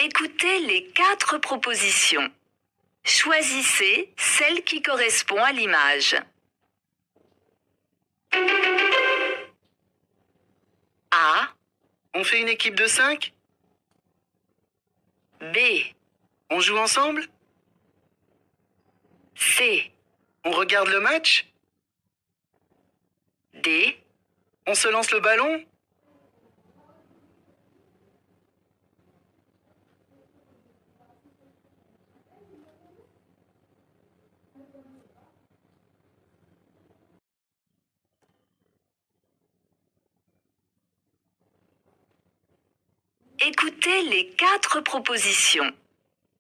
Écoutez les 4 propositions. Choisissez celle qui correspond à l'image. A. On fait une équipe de 5? B. On joue ensemble? C. On regarde le match? D. On se lance le ballon? Écoutez les 4 propositions.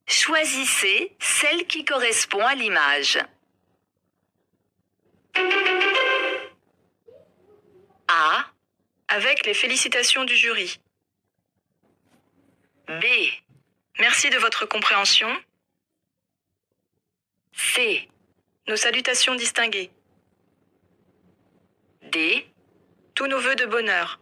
Choisissez celle qui correspond à l'image. A. Avec les félicitations du jury. B. Merci de votre compréhension. C. Nos salutations distinguées. D. Tous nos vœux de bonheur.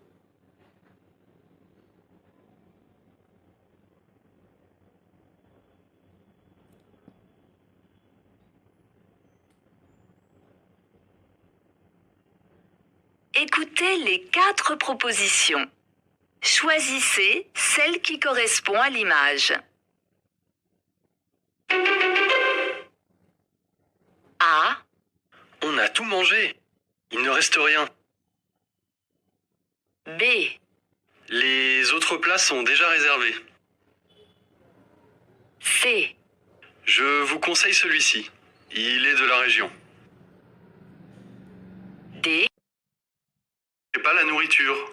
Écoutez les 4 propositions. Choisissez celle qui correspond à l'image. A. On a tout mangé. Il ne reste rien. B. Les autres plats sont déjà réservés. C. Je vous conseille celui-ci. Il est de la région. D. C'est pas la nourriture.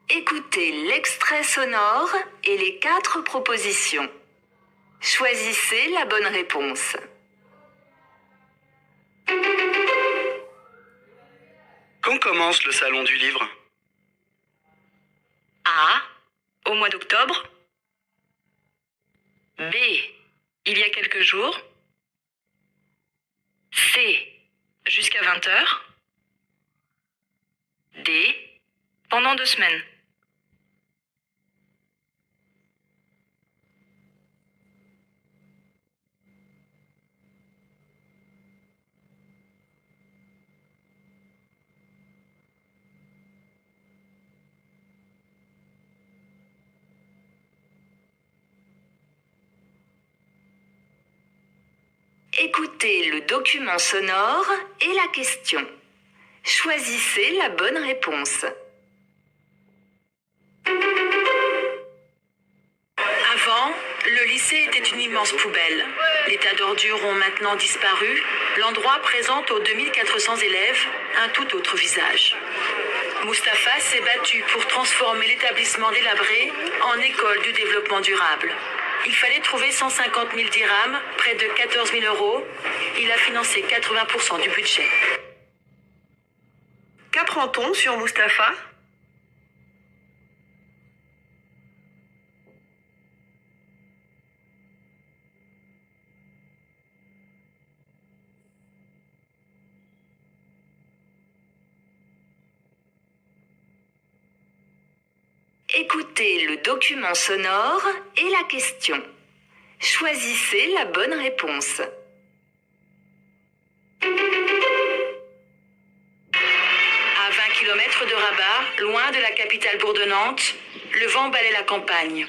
Écoutez l'extrait sonore et les 4 propositions. Choisissez la bonne réponse. Quand commence le salon du livre? A. Au mois d'octobre. B. Il y a quelques jours. C. Jusqu'à 20h. D. Pendant 2 semaines. Écoutez le document sonore et la question. Choisissez la bonne réponse. Avant, le lycée était une immense poubelle. Les tas d'ordures ont maintenant disparu. L'endroit présente aux 2400 élèves un tout autre visage. Mustapha s'est battu pour transformer l'établissement délabré en école du développement durable. Il fallait trouver 150 000 dirhams, près de 14 000 euros. Il a financé 80% du budget. Qu'apprend-on sur Mustapha? Écoutez le document sonore et la question. Choisissez la bonne réponse. À 20 km de Rabat, loin de la capitale bourdonnante, le vent balaie la campagne.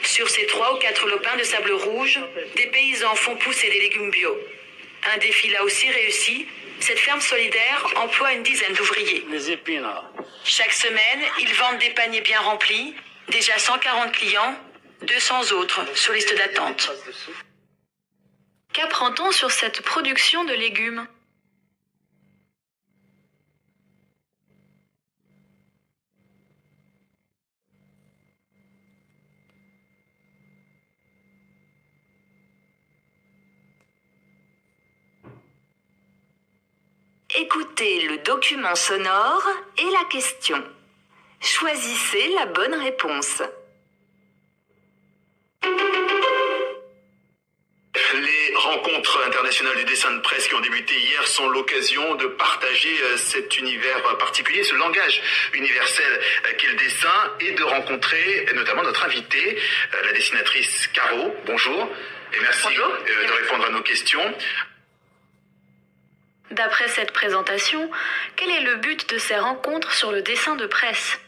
Sur ces 3 ou 4 lopins de sable rouge, des paysans font pousser des légumes bio. Un défi là aussi réussi, cette ferme solidaire emploie une dizaine d'ouvriers. Chaque semaine, ils vendent des paniers bien remplis, déjà 140 clients, 200 autres sur liste d'attente. Qu'apprend-on sur cette production de légumes? Écoutez le document sonore et la question. Choisissez la bonne réponse. Les rencontres internationales du dessin de presse qui ont débuté hier sont l'occasion de partager cet univers particulier, ce langage universel qu'est le dessin, et de rencontrer notamment notre invitée, la dessinatrice Caro. Bonjour, et merci de répondre à nos questions. D'après cette présentation, quel est le but de ces rencontres sur le dessin de presse ?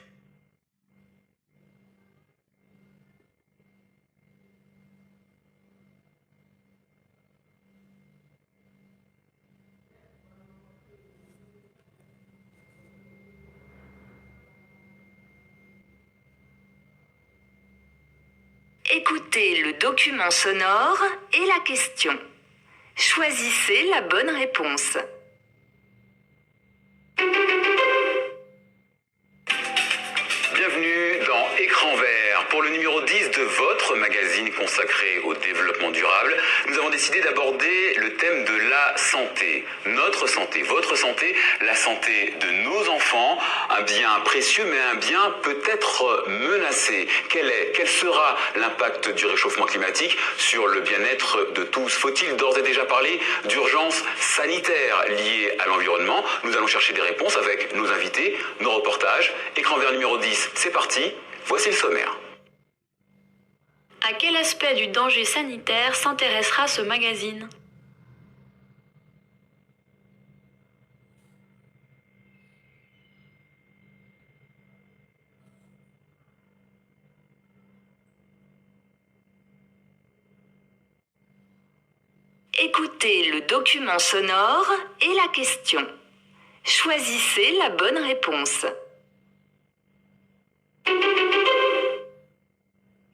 Écoutez le document sonore et la question. Choisissez la bonne réponse. Bienvenue dans Écran Vert. Pour le numéro 10 de votre magazine consacré au développement durable, nous avons décidé d'aborder le thème de la santé. Notre santé, votre santé, la santé de nos enfants, un bien précieux mais un bien peut-être menacé. Quel sera l'impact du réchauffement climatique sur le bien-être de tous? Faut-il d'ores et déjà parler d'urgence sanitaire liée à l'environnement? Nous allons chercher des réponses avec nos invités, nos reportages. Écran Vert numéro 10, c'est parti, voici le sommaire. À quel aspect du danger sanitaire s'intéressera ce magazine ? Écoutez le document sonore et la question. Choisissez la bonne réponse.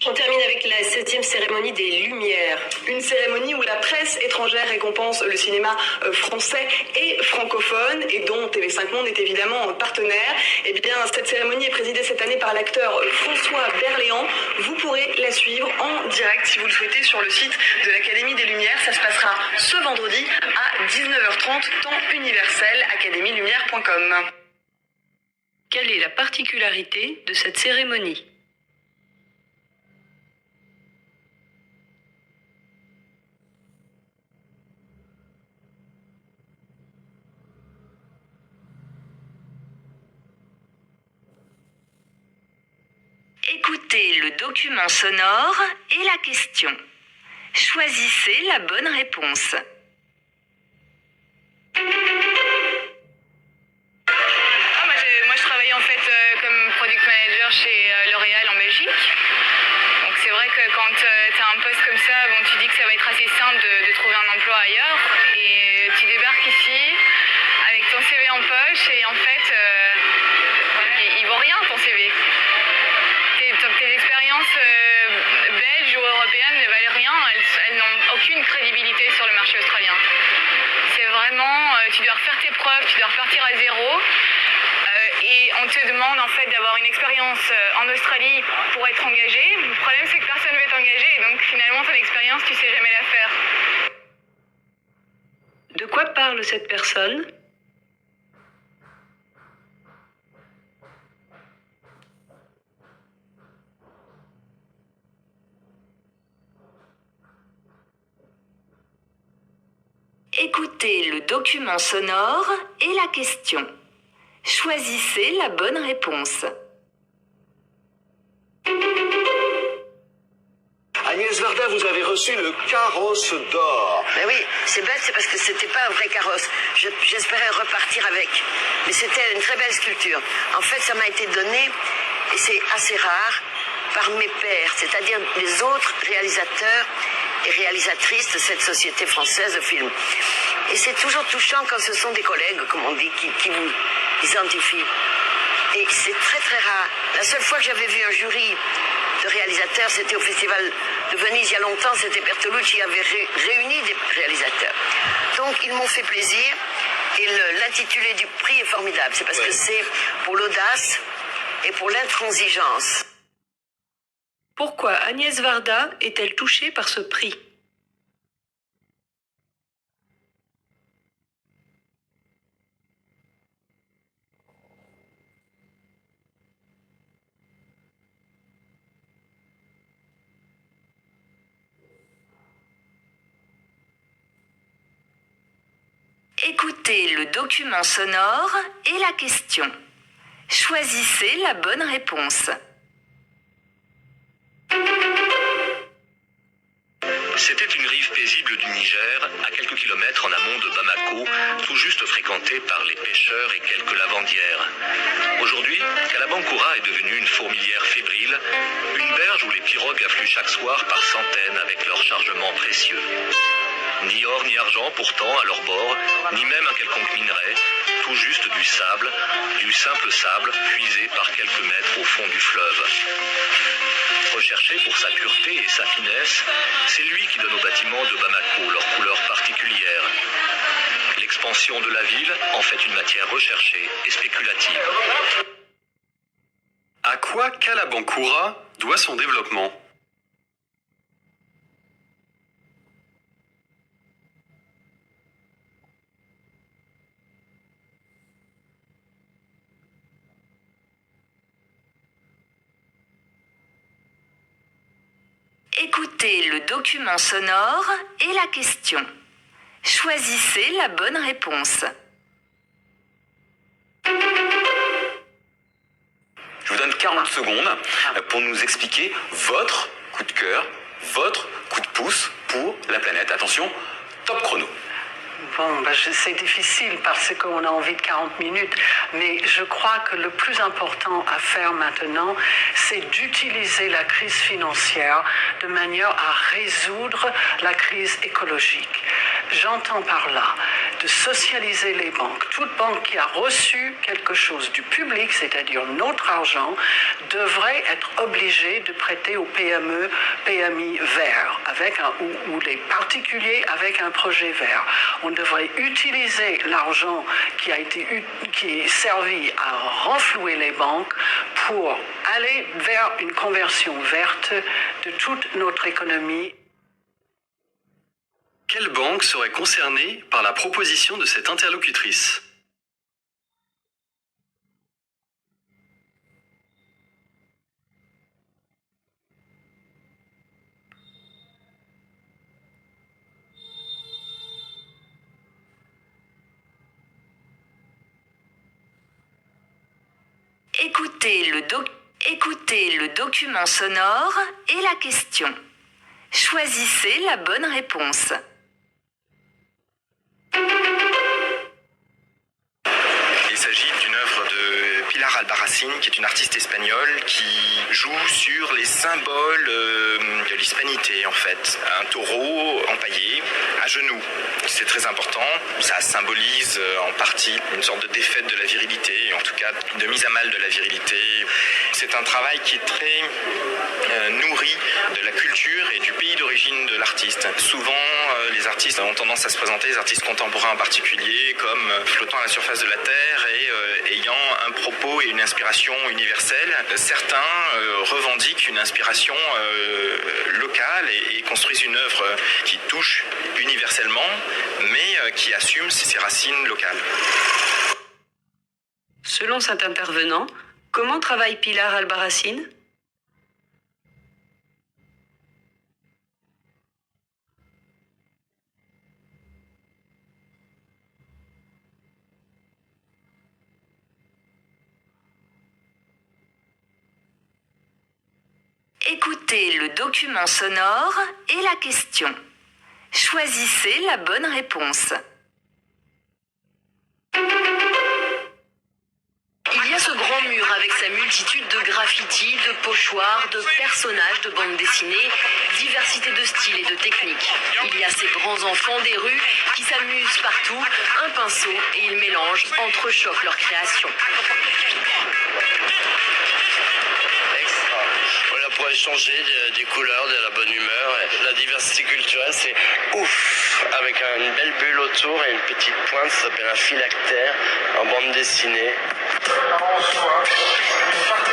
On termine avec la 7e cérémonie des Lumières. Une cérémonie où la presse étrangère récompense le cinéma français et francophone, et dont TV5 Monde est évidemment partenaire. Eh bien, cette cérémonie est présidée cette année par l'acteur François Berléand. Vous pourrez la suivre en direct si vous le souhaitez sur le site de l'Académie des Lumières. Ça se passera ce vendredi à 19h30, temps universel, academielumière.com. Quelle est la particularité de cette cérémonie ? Écoutez le document sonore et la question. Choisissez la bonne réponse. Moi je travaille en fait comme product manager chez L'Oréal en Belgique. Donc c'est vrai que quand tu as un poste comme ça, bon, tu dis que ça va être assez simple de trouver un emploi ailleurs. Et tu débarques ici avec ton CV en poche et en fait il vaut rien ton CV. Tes expériences belges ou européennes ne valent rien, elles n'ont aucune crédibilité sur le marché australien. C'est vraiment, tu dois refaire tes preuves, tu dois repartir à zéro. Et on te demande en fait d'avoir une expérience en Australie pour être engagé. Le problème c'est que personne ne veut t'engager, donc finalement ton expérience tu sais jamais la faire. De quoi parle cette personne ? Écoutez le document sonore et la question. Choisissez la bonne réponse. Agnès Varda, vous avez reçu le carrosse d'or. Ben oui, c'est bête, c'est parce que c'était pas un vrai carrosse. J'espérais repartir avec. Mais c'était une très belle sculpture. En fait, ça m'a été donné, et c'est assez rare, par mes pairs, c'est-à-dire les autres réalisateurs et réalisatrices de cette société française de films. Et c'est toujours touchant quand ce sont des collègues, comme on dit, qui vous identifient. Et c'est très très rare. La seule fois que j'avais vu un jury de réalisateurs, c'était au Festival de Venise il y a longtemps, c'était Bertolucci qui avait réuni des réalisateurs. Donc ils m'ont fait plaisir et l'intitulé du prix est formidable. C'est parce que c'est pour l'audace et pour l'intransigeance. Pourquoi Agnès Varda est-elle touchée par ce prix ? Écoutez le document sonore et la question. Choisissez la bonne réponse. C'était une rive paisible du Niger, à quelques kilomètres en amont de Bamako, tout juste fréquentée par les pêcheurs et quelques lavandières. Aujourd'hui, Kalabankoura est devenue une fourmilière fébrile, une berge où les pirogues affluent chaque soir par centaines avec leurs chargements précieux. Ni or ni argent pourtant à leur bord, ni même un quelconque minerai, tout juste du sable, du simple sable puisé par quelques mètres au fond du fleuve. Recherché pour sa pureté et sa finesse, c'est lui qui donne aux bâtiments de Bamako leur couleur particulière. L'expansion de la ville en fait une matière recherchée et spéculative. À quoi Kalabankoura doit son développement ? Écoutez le document sonore et la question. Choisissez la bonne réponse. Je vous donne 40 secondes pour nous expliquer votre coup de cœur, votre coup de pouce pour la planète. Attention, top chrono. Bon, c'est difficile parce qu'on a envie de 40 minutes, mais je crois que le plus important à faire maintenant, c'est d'utiliser la crise financière de manière à résoudre la crise écologique. J'entends par là de socialiser les banques. Toute banque qui a reçu quelque chose du public, c'est-à-dire notre argent, devrait être obligée de prêter aux PME, PMI verts, ou les particuliers avec un projet vert. On devrait utiliser l'argent qui est servi à renflouer les banques pour aller vers une conversion verte de toute notre économie. Quelle banque serait concernée par la proposition de cette interlocutrice ? Écoutez le document sonore et la question. Choisissez la bonne réponse. Il s'agit d'une œuvre de Pilar Albarracín, qui est une artiste espagnole qui joue sur les symboles de l'hispanité en fait. Un taureau empaillé, à genoux. C'est très important. Ça symbolise en partie une sorte de défaite de la virilité, en tout cas de mise à mal de la virilité. C'est un travail qui est très nourri de la culture et du pays d'origine de l'artiste. Souvent, les artistes ont tendance à se présenter, les artistes contemporains en particulier, comme flottant à la surface de la Terre et ayant un propos et une inspiration universelle. Certains revendiquent une inspiration locale et construisent une œuvre qui touche universellement, mais qui assume ses racines locales. Selon cet intervenant, comment travaille Pilar Albarracín ? Écoutez le document sonore et la question. Choisissez la bonne réponse. Il y a ce grand mur avec sa multitude de graffitis, de pochoirs, de personnages, de bandes dessinées, diversité de styles et de techniques. Il y a ces grands enfants des rues qui s'amusent partout, un pinceau et ils mélangent, entrechoquent leur création. Pour échanger des couleurs, de la bonne humeur. Et la diversité culturelle, c'est ouf, avec une belle bulle autour et une petite pointe, ça s'appelle un phylactère en bande dessinée.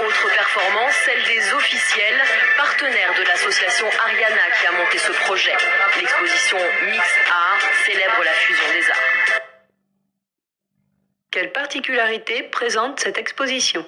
Autre performance, celle des officiels, partenaires de l'association Ariana qui a monté ce projet. L'exposition Mix Art célèbre la fusion des arts. Quelle particularité présente cette exposition ?